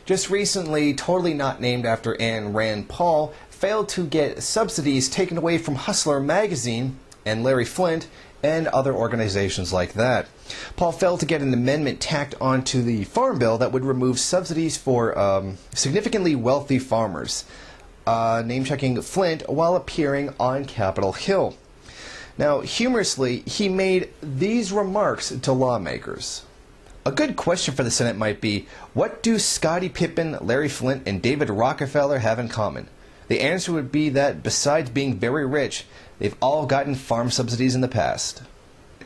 Just recently, totally not named after Ayn Rand, Paul failed to get subsidies taken away from Hustler magazine and Larry Flynt and other organizations like that. Paul failed to get an amendment tacked onto the Farm Bill that would remove subsidies for significantly wealthy farmers, name-checking Flynt while appearing on Capitol Hill. Now, humorously, he made these remarks to lawmakers. A good question for the Senate might be, what do Scottie Pippen, Larry Flynt, and David Rockefeller have in common? The answer would be that besides being very rich, they've all gotten farm subsidies in the past.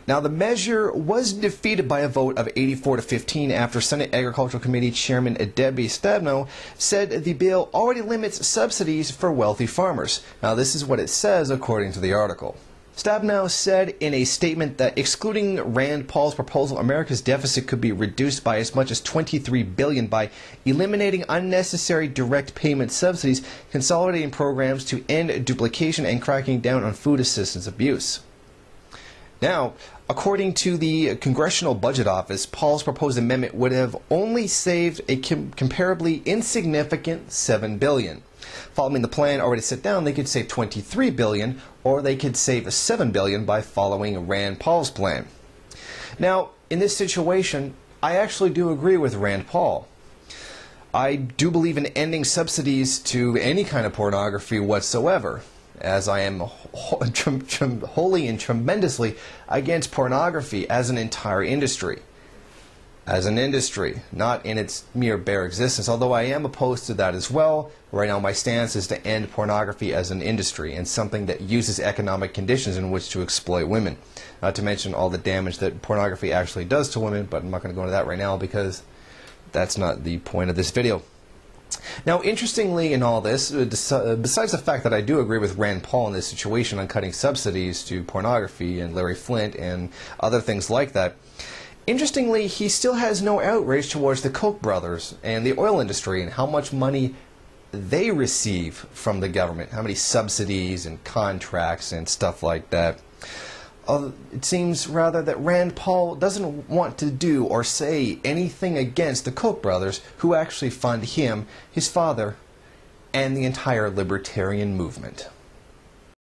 Now, the measure was defeated by a vote of 84 to 15 after Senate Agricultural Committee Chairman Debbie Stabenow said the bill already limits subsidies for wealthy farmers. Now, this is what it says according to the article. Stabenow said in a statement that excluding Rand Paul's proposal, America's deficit could be reduced by as much as $23 billion by eliminating unnecessary direct payment subsidies, consolidating programs to end duplication, and cracking down on food assistance abuse. Now, according to the Congressional Budget Office, Paul's proposed amendment would have only saved a comparably insignificant $7 billion. Following the plan already set down, they could save $23 billion, or they could save $7 billion by following Rand Paul's plan. Now, in this situation, I actually do agree with Rand Paul. I do believe in ending subsidies to any kind of pornography whatsoever, as I am wholly and tremendously against pornography as an entire industry. As an industry, not in its mere bare existence, although I am opposed to that as well. Right now my stance is to end pornography as an industry and something that uses economic conditions in which to exploit women. Not to mention all the damage that pornography actually does to women, but I'm not going to go into that right now because that's not the point of this video. Now, interestingly in all this, besides the fact that I do agree with Rand Paul in this situation on cutting subsidies to pornography and Larry Flynt and other things like that, interestingly, he still has no outrage towards the Koch Brothers and the oil industry and how much money they receive from the government, how many subsidies and contracts and stuff like that. It seems rather that Rand Paul doesn't want to do or say anything against the Koch brothers, who actually fund him, his father, and the entire libertarian movement.